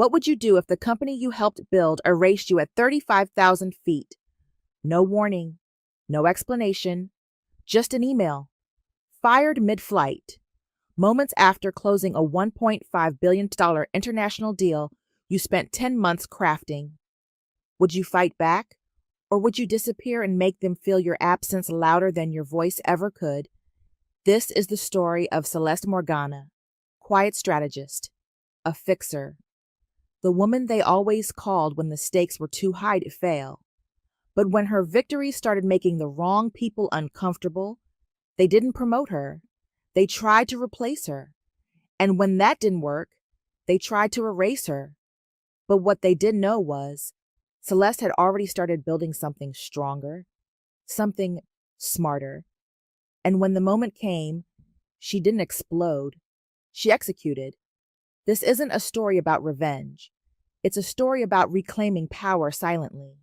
What would you do if the company you helped build erased you at 35,000 feet? No warning, no explanation, just an email. Fired mid-flight. Moments after closing a $1.5 billion international deal you spent 10 months crafting. Would you fight back? Or would you disappear and make them feel your absence louder than your voice ever could? This is the story of Celeste Morgana, quiet strategist, a fixer, the woman they always called when the stakes were too high to fail. But when her victory started making the wrong people uncomfortable, they didn't promote her. They tried to replace her. And when that didn't work, they tried to erase her. But what they didn't know was Celeste had already started building something stronger, something smarter. And when the moment came, she didn't explode. She executed. This isn't a story about revenge. It's a story about reclaiming power silently.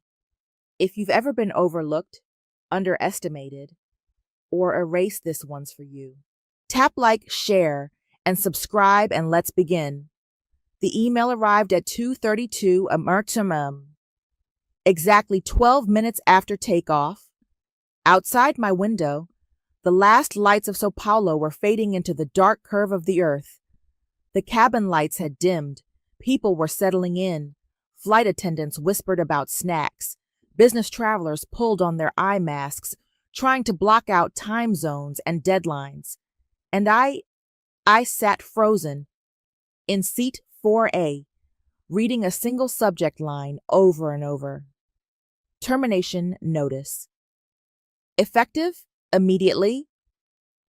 If you've ever been overlooked, underestimated, or erased, this one's for you. Tap like, share, and subscribe, and let's begin. The email arrived at 2:32 am. Exactly 12 minutes after takeoff. Outside my window, the last lights of Sao Paulo were fading into the dark curve of the earth. The cabin lights had dimmed. People were settling in. Flight attendants whispered about snacks. Business travelers pulled on their eye masks, trying to block out time zones and deadlines. And I sat frozen in seat 4A, reading a single subject line over and over. Termination notice. Effective immediately.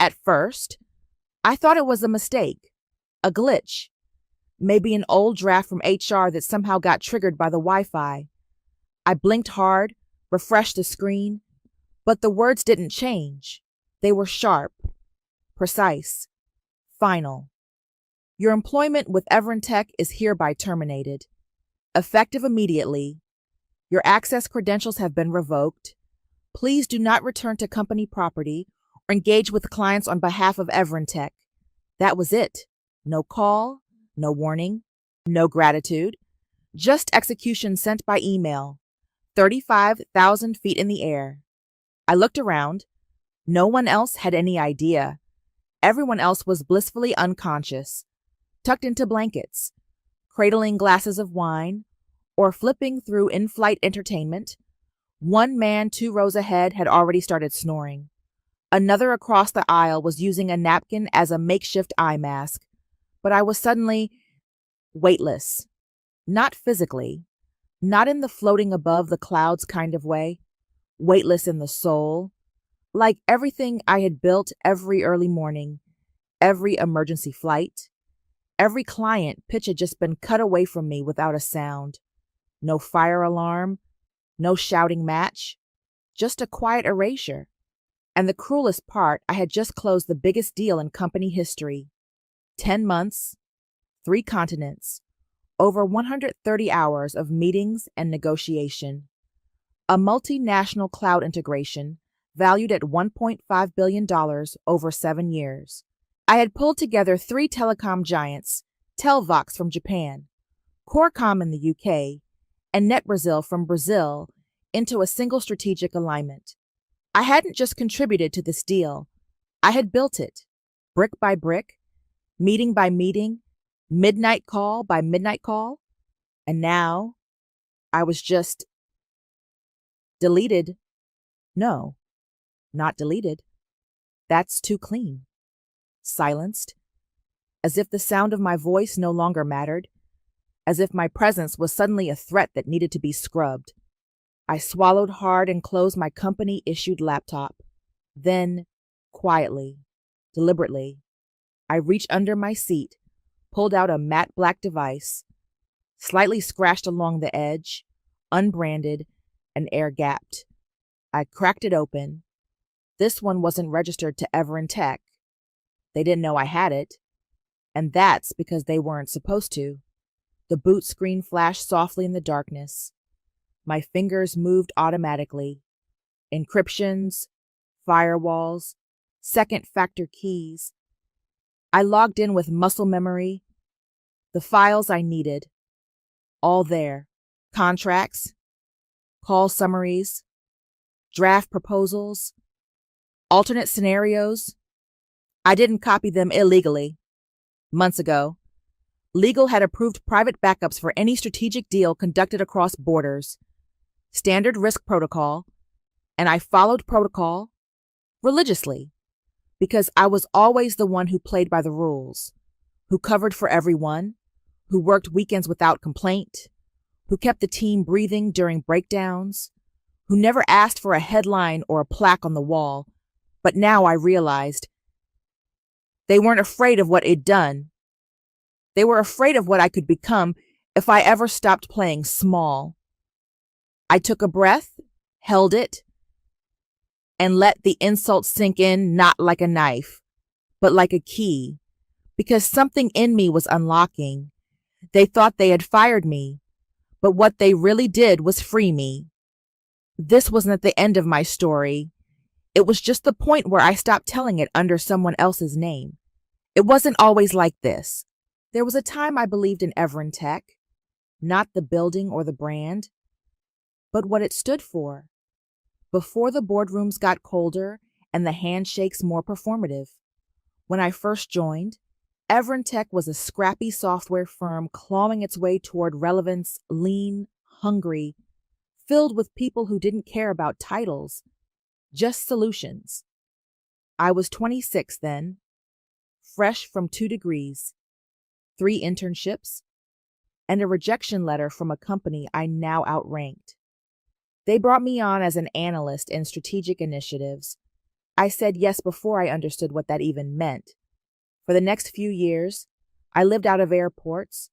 At first, I thought it was a mistake, a glitch, maybe an old draft from HR that somehow got triggered by the Wi-Fi. I blinked hard, refreshed the screen, but the words didn't change. They were sharp, precise, final. Your employment with Everentech is hereby terminated. Effective immediately. Your access credentials have been revoked. Please do not return to company property or engage with clients on behalf of Everentech. That was it. No call, no warning, no gratitude. Just execution sent by email. 35,000 feet in the air. I looked around. No one else had any idea. Everyone else was blissfully unconscious, tucked into blankets, cradling glasses of wine, or flipping through in-flight entertainment. One man 2 rows ahead had already started snoring. Another across the aisle was using a napkin as a makeshift eye mask. But I was suddenly weightless. Not physically, not in the floating above the clouds kind of way, weightless in the soul. Like everything I had built every early morning, every emergency flight, every client pitch had just been cut away from me without a sound. No fire alarm, no shouting match, just a quiet erasure. And the cruelest part, I had just closed the biggest deal in company history. 10 months, 3 continents, over 130 hours of meetings and negotiation. A multinational cloud integration valued at $1.5 billion over 7 years. I had pulled together 3 telecom giants, Telvox from Japan, Corcom in the UK, and NetBrazil from Brazil, into a single strategic alignment. I hadn't just contributed to this deal. I had built it, brick by brick, meeting by meeting, midnight call by midnight call. And now I was just deleted. No, not deleted. That's too clean. Silenced, as if the sound of my voice no longer mattered, as if my presence was suddenly a threat that needed to be scrubbed. I swallowed hard and closed my company-issued laptop. Then, quietly, deliberately, I reached under my seat, pulled out a matte black device, slightly scratched along the edge, unbranded, and air-gapped. I cracked it open. This one wasn't registered to Everentech. They didn't know I had it, and that's because they weren't supposed to. The boot screen flashed softly in the darkness. My fingers moved automatically. Encryptions, firewalls, second-factor keys. I logged in with muscle memory. The files I needed. all there. Contracts, call summaries, draft proposals, alternate scenarios. I didn't copy them illegally. Months ago, legal had approved private backups for any strategic deal conducted across borders, standard risk protocol, and I followed protocol religiously because I was always the one who played by the rules, who covered for everyone, who worked weekends without complaint, who kept the team breathing during breakdowns, who never asked for a headline or a plaque on the wall. But now I realized they weren't afraid of what it'd done. They were afraid of what I could become if I ever stopped playing small. I took a breath, held it, and let the insult sink in, not like a knife, but like a key, because something in me was unlocking. They thought they had fired me, but what they really did was free me. This wasn't the end of my story. It was just the point where I stopped telling it under someone else's name. It wasn't always like this. There was a time I believed in Tech, not the building or the brand, but what it stood for. Before the boardrooms got colder and the handshakes more performative. When I first joined, Tech was a scrappy software firm clawing its way toward relevance, lean, hungry, filled with people who didn't care about titles, just solutions. I was 26 then, fresh from 2 degrees, 3 internships, and a rejection letter from a company I now outranked. They brought me on as an analyst in strategic initiatives. I said yes before I understood what that even meant. For the next few years, I lived out of airports,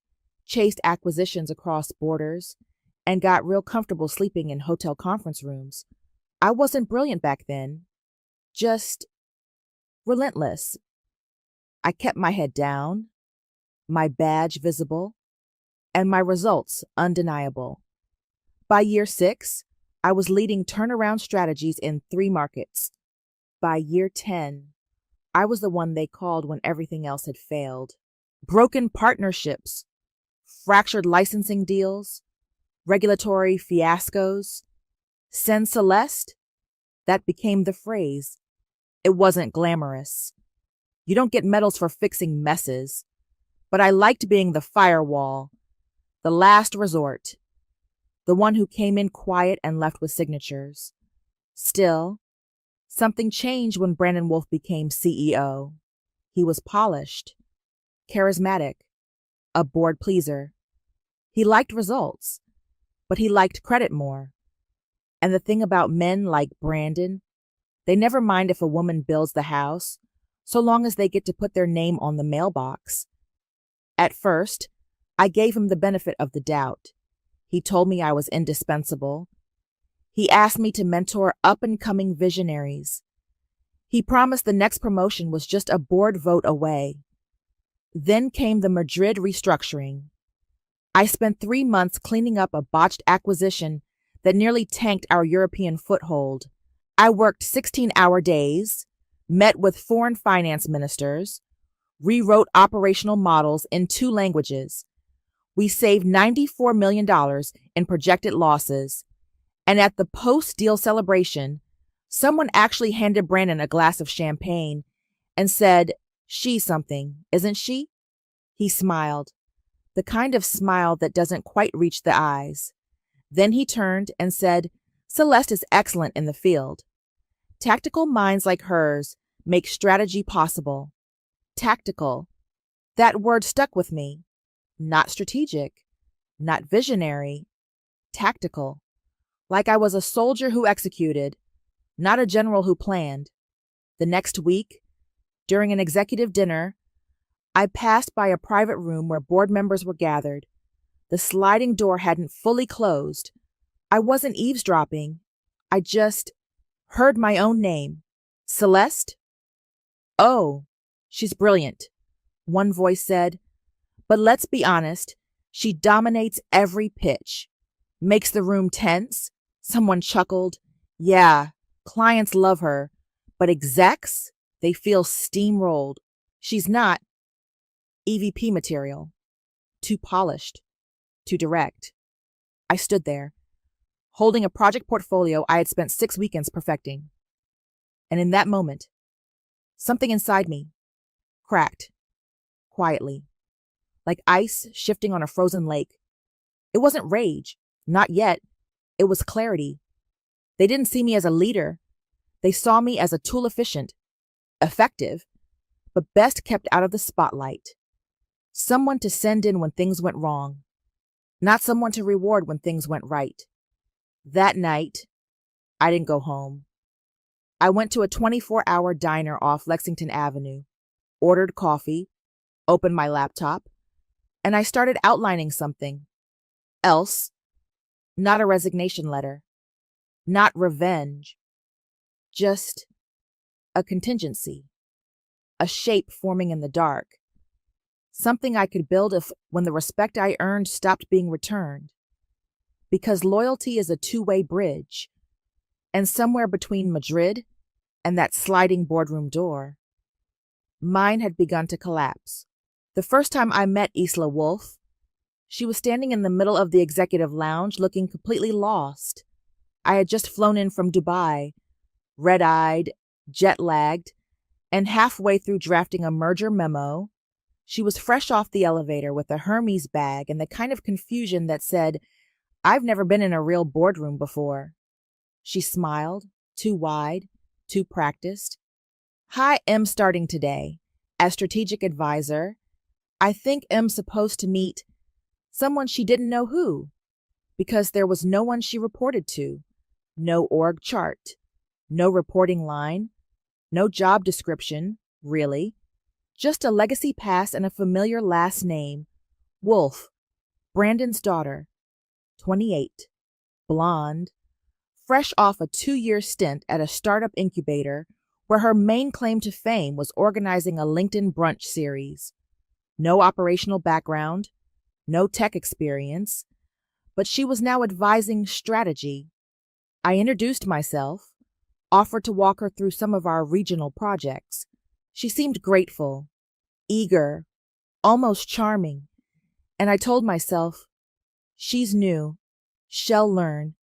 chased acquisitions across borders, and got real comfortable sleeping in hotel conference rooms. I wasn't brilliant back then, just relentless. I kept my head down, my badge visible, and my results undeniable. By year 6, I was leading turnaround strategies in 3 markets. By year 10, I was the one they called when everything else had failed. Broken partnerships, fractured licensing deals, regulatory fiascos. Send Celeste? That became the phrase. It wasn't glamorous. You don't get medals for fixing messes. But I liked being the firewall, the last resort, the one who came in quiet and left with signatures. Still, something changed when Brandon Wolf became CEO. He was polished, charismatic, a board pleaser. He liked results, but he liked credit more. And the thing about men like Brandon, they never mind if a woman builds the house, so long as they get to put their name on the mailbox. At first, I gave him the benefit of the doubt. He told me I was indispensable. He asked me to mentor up-and-coming visionaries. He promised the next promotion was just a board vote away. Then came the Madrid restructuring. I spent 3 months cleaning up a botched acquisition that nearly tanked our European foothold. I worked 16-hour days, met with foreign finance ministers, rewrote operational models in 2 languages. We saved $94 million in projected losses, and at the post-deal celebration, someone actually handed Brandon a glass of champagne and said, "She's something, isn't she?" He smiled, the kind of smile that doesn't quite reach the eyes. Then he turned and said, "Celeste is excellent in the field. Tactical minds like hers make strategy possible." Tactical. That word stuck with me. Not strategic, not visionary, tactical. Like I was a soldier who executed, not a general who planned. The next week, during an executive dinner, I passed by a private room where board members were gathered. The sliding door hadn't fully closed. I wasn't eavesdropping. I just heard my own name. "Celeste?" "Oh, she's brilliant," one voice said. "But let's be honest, she dominates every pitch. Makes the room tense." Someone chuckled. "Yeah, clients love her, but execs, they feel steamrolled. She's not EVP material. Too polished." too direct. I stood there, holding a project portfolio I had spent 6 weekends perfecting. And in that moment, something inside me cracked, quietly, like ice shifting on a frozen lake. It wasn't rage, not yet. It was clarity. They didn't see me as a leader. They saw me as a tool efficient, effective, but best kept out of the spotlight. Someone to send in when things went wrong, not someone to reward when things went right. That night, I didn't go home. I went to a 24-hour diner off Lexington Avenue, ordered coffee, opened my laptop, and I started outlining something else. Not a resignation letter, not revenge, just a contingency, a shape forming in the dark, something I could build if when the respect I earned stopped being returned. Because loyalty is a two-way bridge, and somewhere between Madrid and that sliding boardroom door, mine had begun to collapse. The first time I met Isla Wolf, she was standing in the middle of the executive lounge looking completely lost. I had just flown in from Dubai, red-eyed, jet-lagged, and halfway through drafting a merger memo. She was fresh off the elevator with a Hermes bag and the kind of confusion that said, "I've never been in a real boardroom before." She smiled, too wide, too practiced. "Hi, I'm starting today. As strategic advisor, I think I'm supposed to meet someone." She didn't know who, because there was no one she reported to, no org chart, no reporting line, no job description, really, just a legacy pass and a familiar last name, Wolf, Brandon's daughter, 28, blonde, fresh off a 2-year stint at a startup incubator where her main claim to fame was organizing a LinkedIn brunch series. No operational background, no tech experience, but she was now advising strategy. I introduced myself, offered to walk her through some of our regional projects. She seemed grateful, eager, almost charming, and I told myself, she's new, she'll learn,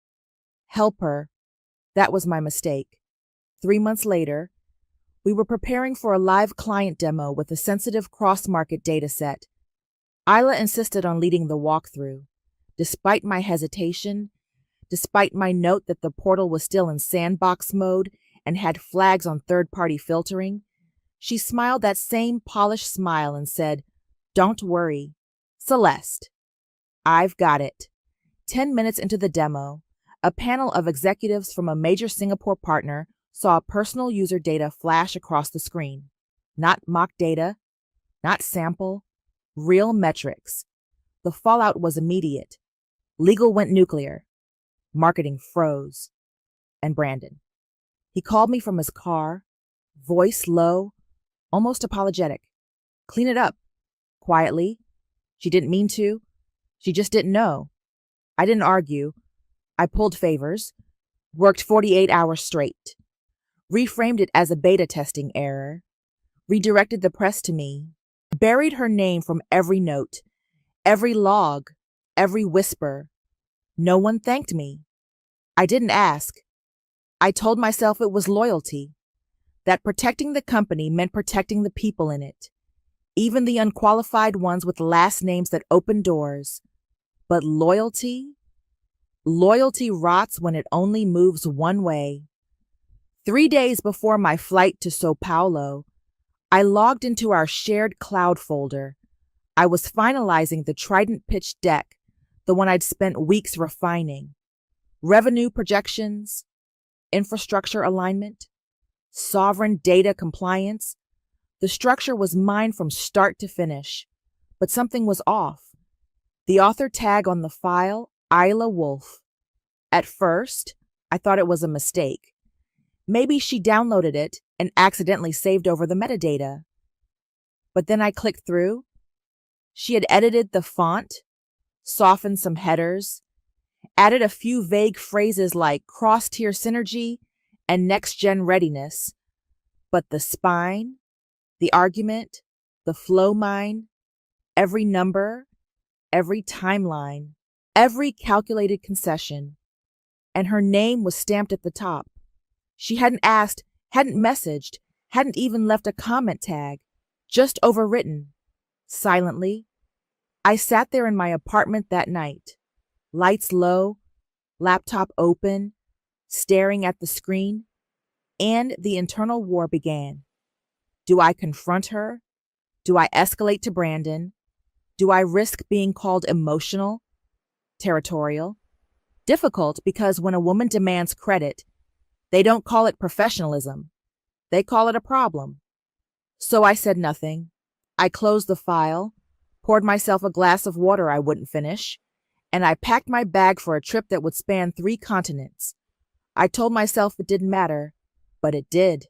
help her. That was my mistake. 3 months later, we were preparing for a live client demo with a sensitive cross-market data set. Isla insisted on leading the walkthrough. Despite my hesitation, despite my note that the portal was still in sandbox mode and had flags on third-party filtering, she smiled that same polished smile and said, "Don't worry, Celeste, I've got it." 10 minutes into the demo, a panel of executives from a major Singapore partner saw personal user data flash across the screen. Not mock data, not sample, real metrics. The fallout was immediate. Legal went nuclear. Marketing froze. And Brandon. He called me from his car, voice low, almost apologetic. "Clean it up." Quietly. She didn't mean to. She just didn't know. I didn't argue. I pulled favors, worked 48 hours straight, reframed it as a beta testing error, redirected the press to me, buried her name from every note, every log, every whisper. No one thanked me. I didn't ask. I told myself it was loyalty, that protecting the company meant protecting the people in it, even the unqualified ones with last names that open doors. But loyalty? Loyalty rots when it only moves one way. 3 days before my flight to Sao Paulo, I logged into our shared cloud folder. I was finalizing the Trident pitch deck, the one I'd spent weeks refining. Revenue projections, infrastructure alignment, sovereign data compliance. The structure was mine from start to finish, but something was off. The author tag on the file, Isla Wolf. At first, I thought it was a mistake. Maybe she downloaded it and accidentally saved over the metadata. But then I clicked through. She had edited the font, softened some headers, added a few vague phrases like cross-tier synergy and next-gen readiness. But the spine, the argument, the flow mine, every number, every timeline, every calculated concession, and her name was stamped at the top. She hadn't asked, hadn't messaged, hadn't even left a comment tag, just overwritten. Silently, I sat there in my apartment that night, lights low, laptop open, staring at the screen, and the internal war began. Do I confront her? Do I escalate to Brandon? Do I risk being called emotional, territorial? Difficult because when a woman demands credit, they don't call it professionalism. They call it a problem. So I said nothing. I closed the file, poured myself a glass of water I wouldn't finish, and I packed my bag for a trip that would span 3 continents. I told myself it didn't matter, but it did.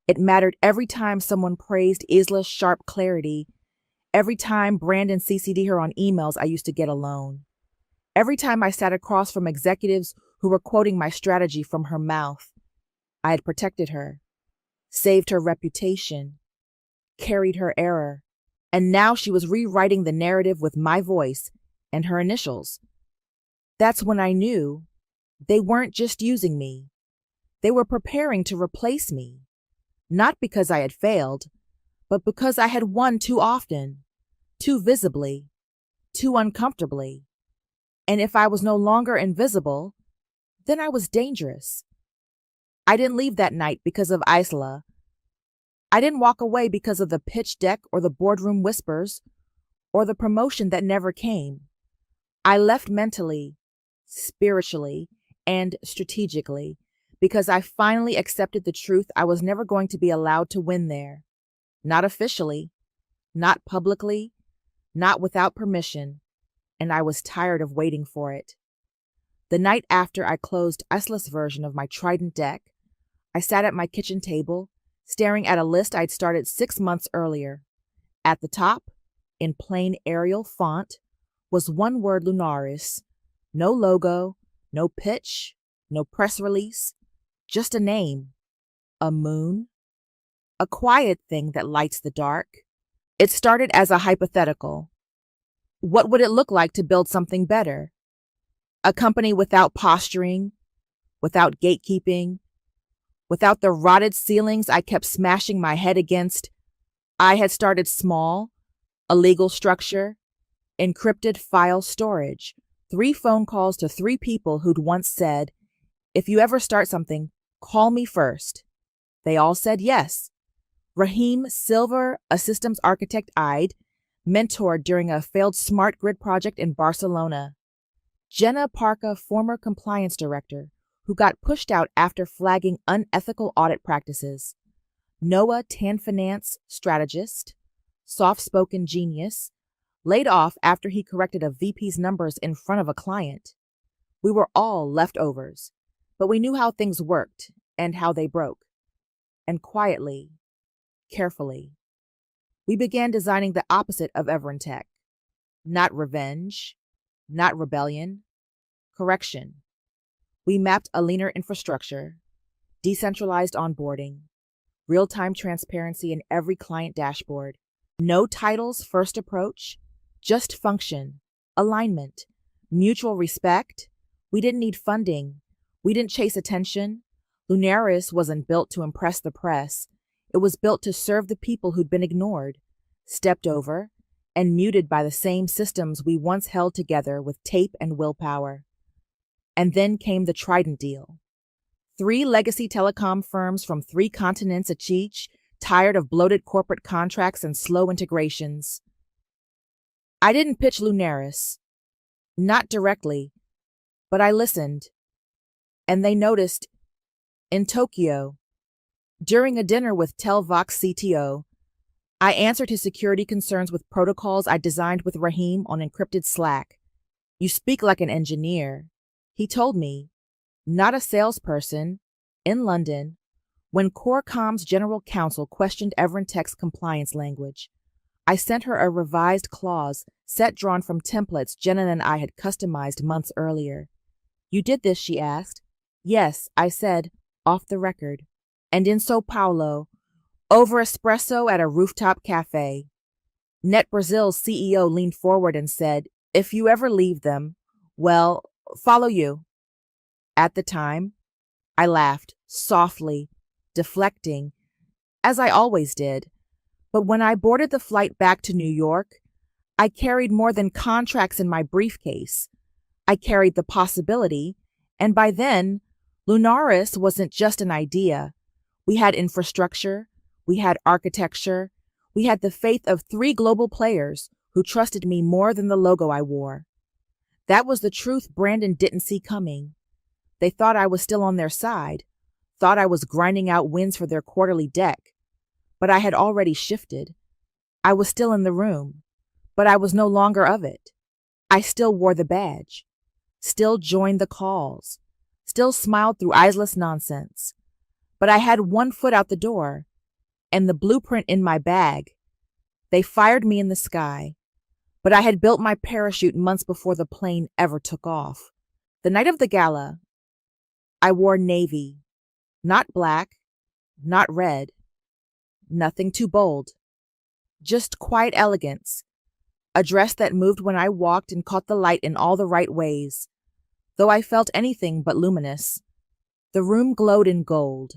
It mattered every time someone praised Isla's sharp clarity, every time Brandon CC'd her on emails I used to get alone, every time I sat across from executives who were quoting my strategy from her mouth. I had protected her, saved her reputation, carried her error, and now she was rewriting the narrative with my voice and her initials. That's when I knew they weren't just using me. They were preparing to replace me, not because I had failed, but because I had won too often, too visibly, too uncomfortably. And if I was no longer invisible, then I was dangerous. I didn't leave that night because of Isla. I didn't walk away because of the pitch deck or the boardroom whispers or the promotion that never came. I left mentally, spiritually, and strategically because I finally accepted the truth I was never going to be allowed to win there. Not officially, not publicly, not without permission, and I was tired of waiting for it. The night after I closed Isla's version of my Trident deck, I sat at my kitchen table, staring at a list I'd started 6 months earlier. At the top, in plain Arial font, was one word Lunaris. No logo, no pitch, no press release, just a name. A moon. A quiet thing that lights the dark. It started as a hypothetical. What would it look like to build something better? A company without posturing, without gatekeeping, without the rotted ceilings I kept smashing my head against. I had started small, a legal structure, encrypted file storage, 3 phone calls to 3 people who'd once said, "If you ever start something, call me first." They all said yes. Raheem Silver, a systems architect I'd mentored during a failed smart grid project in Barcelona. Jenna Parka, former compliance director, who got pushed out after flagging unethical audit practices. Noah Tanfinance, strategist, soft-spoken genius, laid off after he corrected a VP's numbers in front of a client. We were all leftovers, but we knew how things worked and how they broke. And quietly, carefully, we began designing the opposite of Everentech. Not revenge, not rebellion, correction. We mapped a leaner infrastructure, decentralized onboarding, real-time transparency in every client dashboard. No titles, first approach, just function, alignment, mutual respect. We didn't need funding. We didn't chase attention. Lunaris wasn't built to impress the press. It was built to serve the people who'd been ignored, stepped over, and muted by the same systems we once held together with tape and willpower. And then came the Trident deal. 3 legacy telecom firms from 3 continents each, tired of bloated corporate contracts and slow integrations. I didn't pitch Lunaris. Not directly, but I listened. And they noticed, in Tokyo, during a dinner with Telvox CTO, I answered his security concerns with protocols I designed with Raheem on encrypted Slack. "You speak like an engineer," he told me, "not a salesperson." In London, when Corecom's general counsel questioned Everentech's compliance language, I sent her a revised clause set drawn from templates Jenna and I had customized months earlier. "You did this?" she asked. "Yes," I said, off the record. And in Sao Paulo, over espresso at a rooftop cafe, Net Brazil's CEO leaned forward and said, If you ever leave them, well, follow you. At the time, I laughed, softly, deflecting, as I always did. But when I boarded the flight back to New York, I carried more than contracts in my briefcase. I carried the possibility, and by then, Lunaris wasn't just an idea. We had infrastructure, we had architecture, we had the faith of 3 global players who trusted me more than the logo I wore. That was the truth Brandon didn't see coming. They thought I was still on their side, thought I was grinding out wins for their quarterly deck. But I had already shifted. I was still in the room, but I was no longer of it. I still wore the badge, still joined the calls, still smiled through eyeless nonsense. But I had one foot out the door, and the blueprint in my bag. They fired me in the sky, but I had built my parachute months before the plane ever took off. The night of the gala, I wore navy, not black, not red, nothing too bold, just quiet elegance, a dress that moved when I walked and caught the light in all the right ways, though I felt anything but luminous. The room glowed in gold,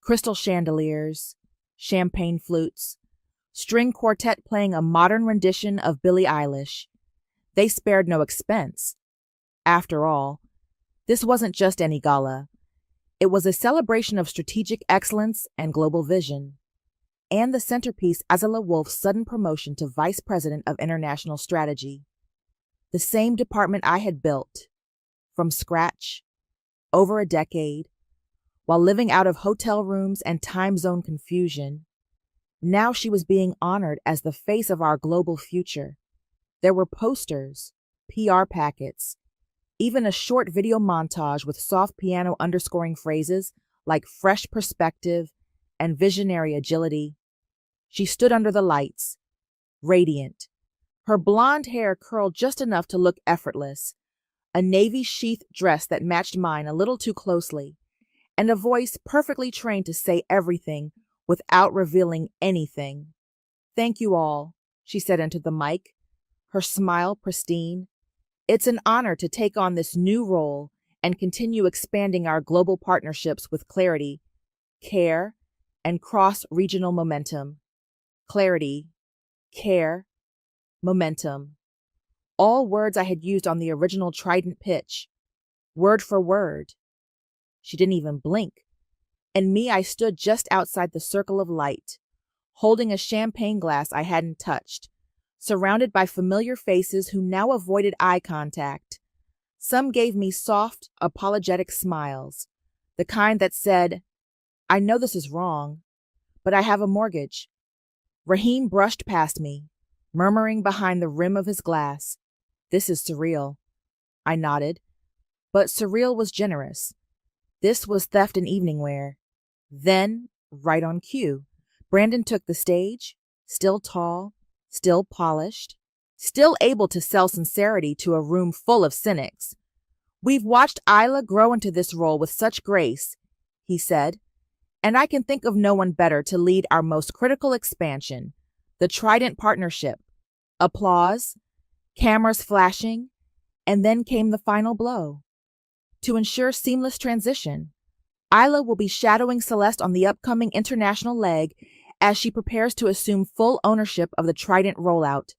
crystal chandeliers, champagne flutes, string quartet playing a modern rendition of Billie Eilish. They spared no expense. After all, this wasn't just any gala. It was a celebration of strategic excellence and global vision. And the centerpiece, Azala Wolf's sudden promotion to Vice President of International Strategy. The same department I had built, from scratch, over a decade, while living out of hotel rooms and time zone confusion. Now she was being honored as the face of our global future. There were posters, PR packets, even a short video montage with soft piano underscoring phrases like fresh perspective and visionary agility. She stood under the lights, radiant, her blonde hair curled just enough to look effortless, a navy sheath dress that matched mine a little too closely, and a voice perfectly trained to say everything without revealing anything. "Thank you all," she said into the mic, her smile pristine. "It's an honor to take on this new role and continue expanding our global partnerships with clarity, care, and cross-regional momentum." Clarity, care, momentum. All words I had used on the original Trident pitch, word for word. She didn't even blink. And me, I stood just outside the circle of light, holding a champagne glass I hadn't touched, surrounded by familiar faces who now avoided eye contact. Some gave me soft, apologetic smiles, the kind that said, "I know this is wrong, but I have a mortgage." Raheem brushed past me, murmuring behind the rim of his glass, "This is surreal." I nodded, but surreal was generous. This was theft in evening wear. Then, right on cue, Brandon took the stage, still tall, still polished, still able to sell sincerity to a room full of cynics. "We've watched Isla grow into this role with such grace," he said, "and I can think of no one better to lead our most critical expansion, the Trident Partnership." Applause, cameras flashing, and then came the final blow. To ensure seamless transition, Isla will be shadowing Celeste on the upcoming international leg as she prepares to assume full ownership of the Trident rollout.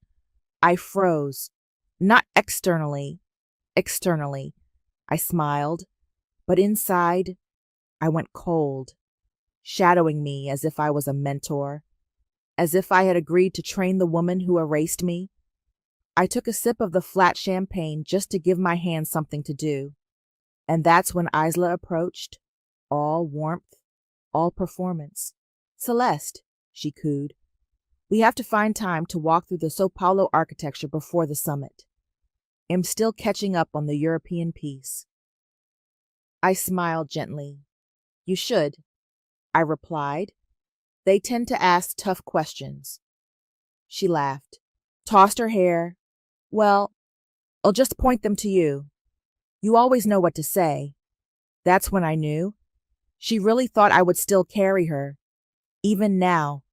I froze. Not externally. Externally. I smiled, but inside, I went cold, shadowing me as if I was a mentor, as if I had agreed to train the woman who erased me. I took a sip of the flat champagne just to give my hands something to do. And that's when Isla approached, all warmth, all performance. "Celeste," she cooed, "we have to find time to walk through the Sao Paulo architecture before the summit. I'm still catching up on the European piece." I smiled gently. "You should," I replied. "They tend to ask tough questions." She laughed, tossed her hair. "Well, I'll just point them to you. You always know what to say." That's when I knew. She really thought I would still carry her, even now,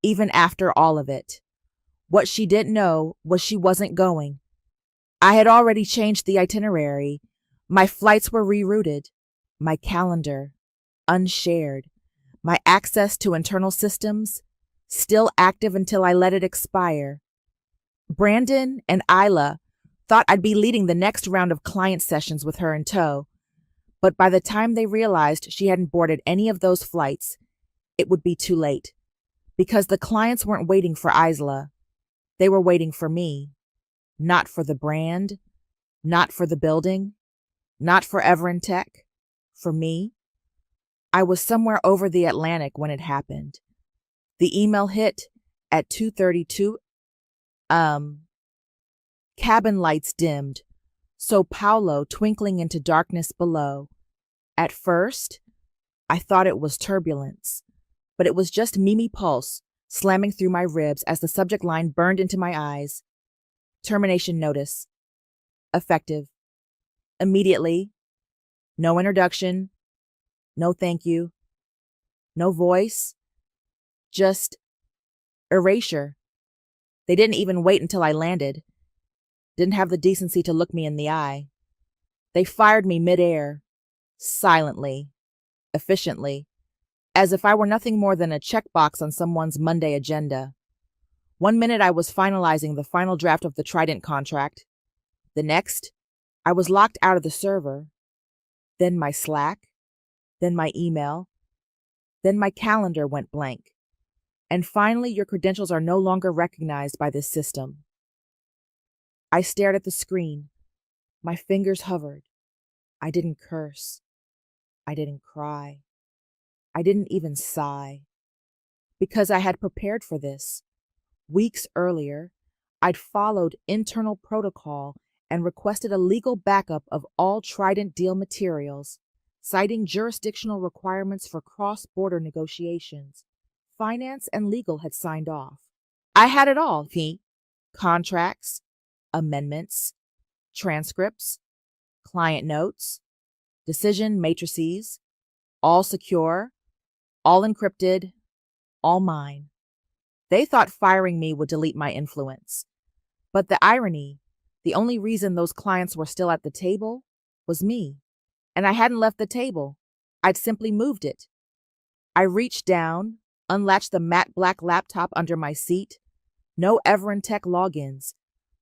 even after all of it. What she didn't know was she wasn't going. I had already changed the itinerary. My flights were rerouted. My calendar, unshared. My access to internal systems, still active until I let it expire. Brandon and Isla thought I'd be leading the next round of client sessions with her in tow, but by the time they realized she hadn't boarded any of those flights, it would be too late. Because the clients weren't waiting for Isla. They were waiting for me. Not for the brand, not for the building, not for Everin Tech. For me. I was somewhere over the Atlantic when it happened. The email hit at 2:32. Cabin lights dimmed, so Paolo twinkling into darkness below. At first, I thought it was turbulence, but it was just Mimi pulse slamming through my ribs as the subject line burned into my eyes. Termination notice. Effective. Immediately. No introduction. No thank you. No voice. Just erasure. They didn't even wait until I landed. Didn't have the decency to look me in the eye. They fired me midair. Silently. Efficiently. As if I were nothing more than a checkbox on someone's Monday agenda. 1 minute I was finalizing the final draft of the Trident contract. The next, I was locked out of the server. Then my Slack. Then my email. Then my calendar went blank. And finally, your credentials are no longer recognized by this system. I stared at the screen. My fingers hovered. I didn't curse. I didn't cry. I didn't even sigh. Because I had prepared for this. Weeks earlier, I'd followed internal protocol and requested a legal backup of all Trident deal materials, citing jurisdictional requirements for cross-border negotiations. Finance and legal had signed off. I had it all, contracts, amendments, transcripts, client notes, decision matrices, all secure, all encrypted, all mine. They thought firing me would delete my influence. But the irony, the only reason those clients were still at the table was me. And I hadn't left the table. I'd simply moved it. I reached down, unlatched the matte black laptop under my seat. No Everin Tech logins.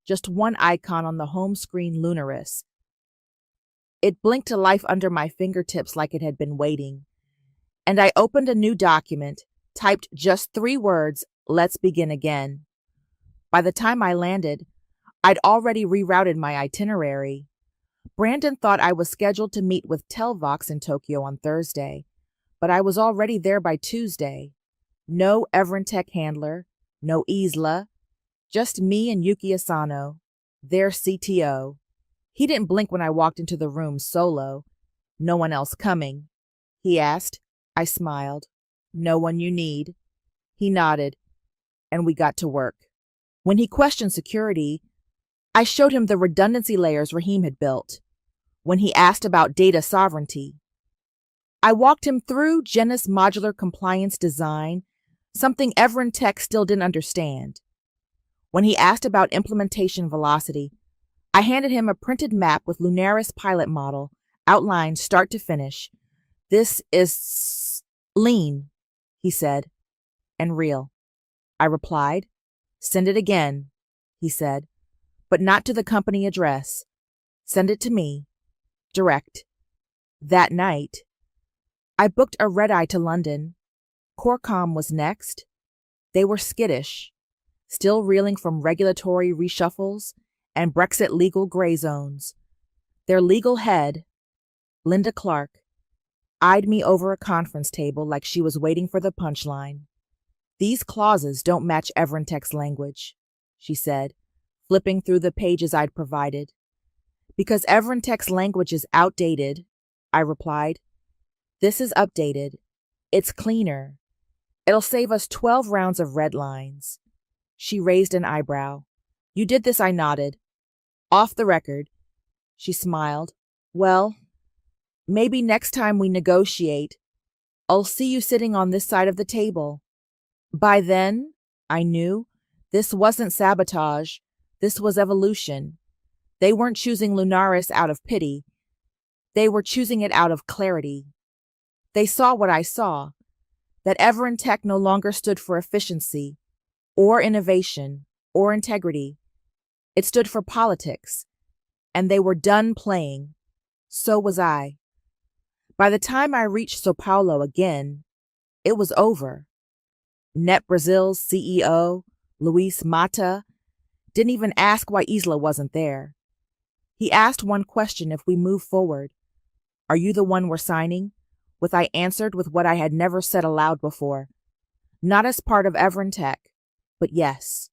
Just one icon on the home screen, Lunaris. It blinked to life under my fingertips like it had been waiting. And I opened a new document, typed just 3 words, "Let's begin again." By the time I landed, I'd already rerouted my itinerary. Brandon thought I was scheduled to meet with Telvox in Tokyo on Thursday, but I was already there by Tuesday. No Everin Tech handler, no Isla, just me and Yuki Asano, their CTO. He didn't blink when I walked into the room solo. "No one else coming?" he asked. I smiled. "No one you need." He nodded, and we got to work. When he questioned security, I showed him the redundancy layers Raheem had built. When he asked about data sovereignty, I walked him through Genus modular compliance design, something Everin Tech still didn't understand. When he asked about implementation velocity, I handed him a printed map with Lunaris pilot model, outlined start to finish. "This is lean," he said, "and real." I replied. "Send it again," he said, "but not to the company address. Send it to me, direct." That night, I booked a red-eye to London. Corcom was next. They were skittish, still reeling from regulatory reshuffles and Brexit legal gray zones. Their legal head, Linda Clark, eyed me over a conference table like she was waiting for the punchline. "These clauses don't match Everin Tech's language," she said, flipping through the pages I'd provided. "Because Everin Tech's language is outdated," I replied. "This is updated. It's cleaner. It'll save us 12 rounds of red lines." She raised an eyebrow. "You did this," I nodded. "Off the record." She smiled. "Well, maybe next time we negotiate, I'll see you sitting on this side of the table." By then, I knew, this wasn't sabotage. This was evolution. They weren't choosing Lunaris out of pity. They were choosing it out of clarity. They saw what I saw, that Everentech no longer stood for efficiency, or innovation, or integrity. It stood for politics, and they were done playing. So was I. By the time I reached Sao Paulo again, it was over. Net Brazil's CEO, Luis Mata, didn't even ask why Isla wasn't there. He asked one question: if we move forward. Are you the one we're signing? With I answered with what I had never said aloud before. Not as part of Everentech, but yes.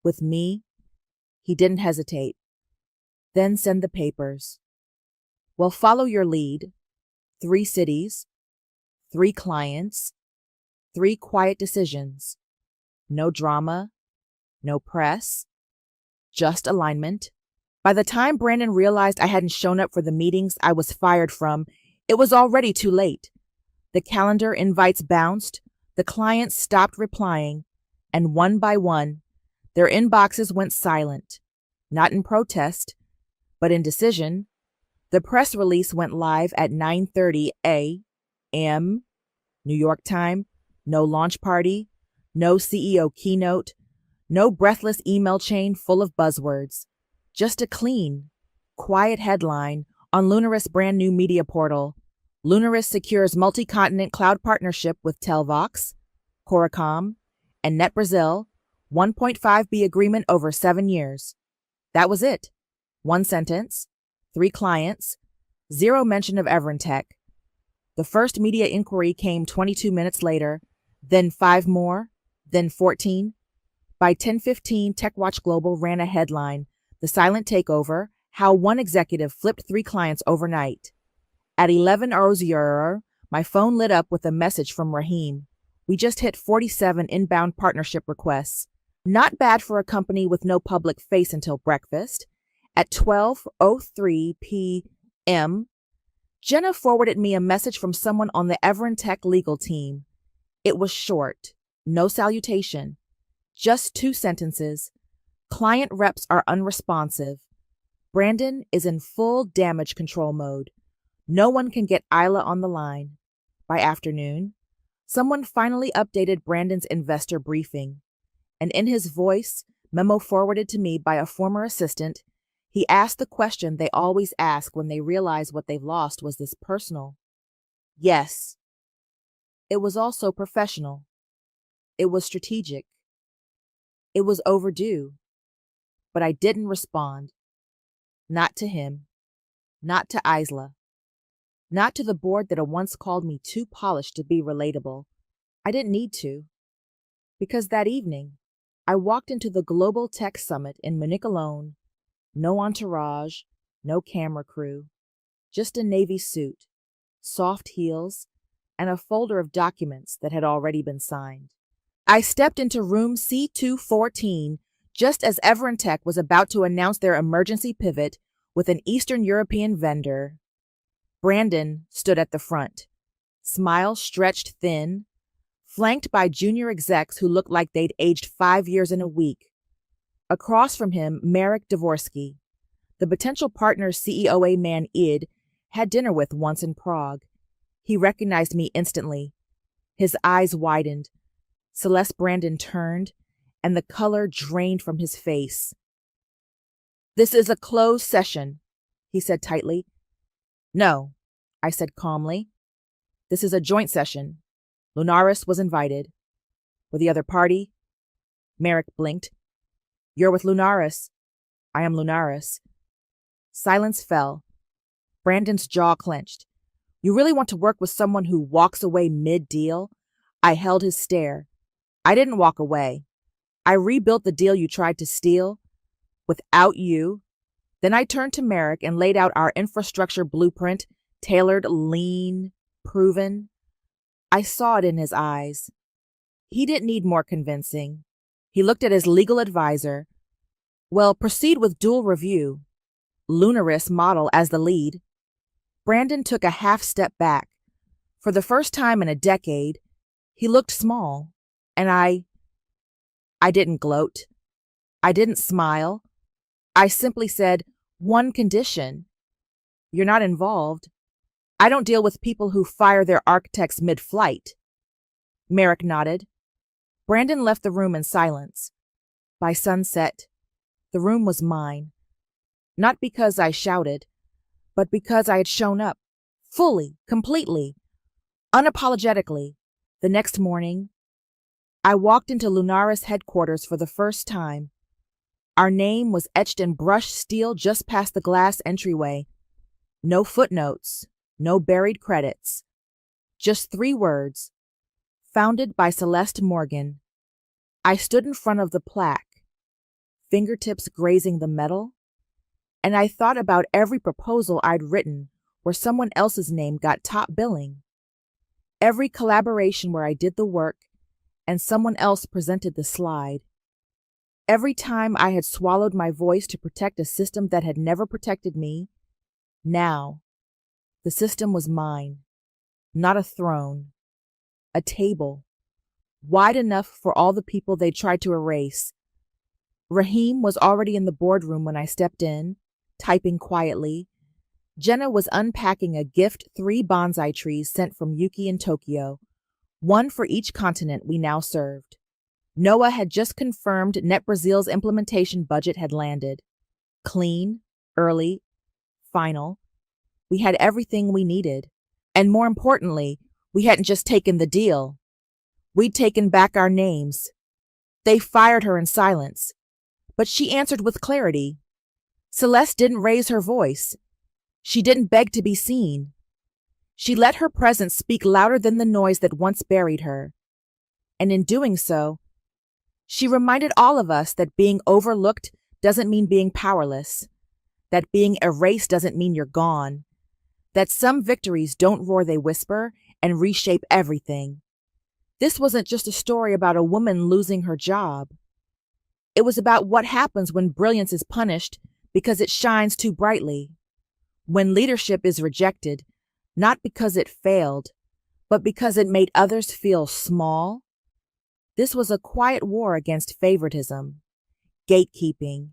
With me, he didn't hesitate. Then send the papers. Well, follow your lead. 3 cities, 3 clients, 3 quiet decisions. No drama, no press, just alignment. By the time Brandon realized I hadn't shown up for the meetings I was fired from, it was already too late. The calendar invites bounced, the clients stopped replying, and one by one, their inboxes went silent. Not in protest, but in decision. The press release went live at 9:30 a.m. New York time. No launch party, no CEO keynote, no breathless email chain full of buzzwords. Just a clean, quiet headline on Lunaris' brand new media portal. Lunaris secures multi-continent cloud partnership with Telvox, Coracom, and NetBrazil, 1.5B agreement over 7 years. That was it. 1 sentence, 3 clients, 0 mention of Everentech. The first media inquiry came 22 minutes later, then 5 more, then 14. By 10:15, TechWatch Global ran a headline, "The Silent Takeover, How One Executive Flipped 3 Clients Overnight." At 11:00, my phone lit up with a message from Raheem. We just hit 47 inbound partnership requests. Not bad for a company with no public face until breakfast. At 12:03 p.m., Jenna forwarded me a message from someone on the Everentech legal team. It was short, no salutation, just 2 sentences. Client reps are unresponsive. Brandon is in full damage control mode. No one can get Isla on the line. By afternoon, someone finally updated Brandon's investor briefing, and in his voice, memo forwarded to me by a former assistant, he asked the question they always ask when they realize what they've lost was this personal. Yes. It was also professional. It was strategic. It was overdue. But I didn't respond. Not to him. Not to Isla. Not to the board that had once called me too polished to be relatable. I didn't need to. Because that evening, I walked into the Global Tech Summit in Munich alone. No entourage, no camera crew, just a navy suit, soft heels, and a folder of documents that had already been signed. I stepped into room C214 just as Everentech was about to announce their emergency pivot with an Eastern European vendor. Brandon stood at the front, smile stretched thin, flanked by junior execs who looked like they'd aged 5 years in a week. Across from him, Marek Dvorsky, the potential partner's CEOA man Id had dinner with once in Prague. He recognized me instantly. His eyes widened. Celeste Brandon turned, and the color drained from his face. "This is a closed session," he said tightly. "No," I said calmly. "This is a joint session. Lunaris was invited. Were the other party?" Marek blinked. "You're with Lunaris." "I am Lunaris." Silence fell. Brandon's jaw clenched. "You really want to work with someone who walks away mid-deal?" I held his stare. "I didn't walk away. I rebuilt the deal you tried to steal. Without you." Then I turned to Marek and laid out our infrastructure blueprint, tailored, lean, proven. I saw it in his eyes. He didn't need more convincing. He looked at his legal advisor. "Well, proceed with dual review. Lunaris model as the lead." Brandon took a half step back. For the first time in a decade, he looked small, and I didn't gloat. I didn't smile. I simply said, One condition: you're not involved. I don't deal with people who fire their architects mid-flight. Merrick nodded. Brandon left the room in silence. By sunset, the room was mine. Not because I shouted, but because I had shown up, fully, completely, unapologetically. The next morning, I walked into Lunara's headquarters for the first time. Our name was etched in brushed steel just past the glass entryway. No footnotes, no buried credits. Just 3 words: founded by Celeste Morgan. I stood in front of the plaque, fingertips grazing the metal, and I thought about every proposal I'd written where someone else's name got top billing. Every collaboration where I did the work and someone else presented the slide. Every time I had swallowed my voice to protect a system that had never protected me. Now, the system was mine, not a throne, a table, wide enough for all the people they tried to erase. Raheem was already in the boardroom when I stepped in, typing quietly. Jenna was unpacking a gift 3 bonsai trees sent from Yuki in Tokyo, 1 for each continent we now served. Noah had just confirmed Net Brazil's implementation budget had landed. Clean, early, final. We had everything we needed. And more importantly, we hadn't just taken the deal. We'd taken back our names. They fired her in silence, but she answered with clarity. Celeste didn't raise her voice. She didn't beg to be seen. She let her presence speak louder than the noise that once buried her. And in doing so, she reminded all of us that being overlooked doesn't mean being powerless, that being erased doesn't mean you're gone, that some victories don't roar, they whisper and reshape everything. This wasn't just a story about a woman losing her job. It was about what happens when brilliance is punished because it shines too brightly, when leadership is rejected, not because it failed, but because it made others feel small. This was a quiet war against favoritism, gatekeeping,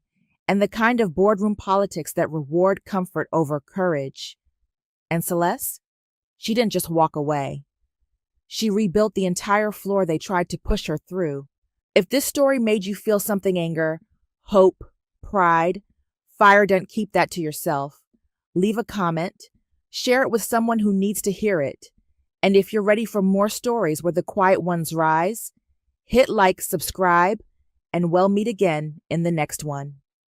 and the kind of boardroom politics that reward comfort over courage. And Celeste? She didn't just walk away. She rebuilt the entire floor they tried to push her through. If this story made you feel something: anger, hope, pride, fire, don't keep that to yourself. Leave a comment, share it with someone who needs to hear it. And if you're ready for more stories where the quiet ones rise, hit like, subscribe, and we'll meet again in the next one.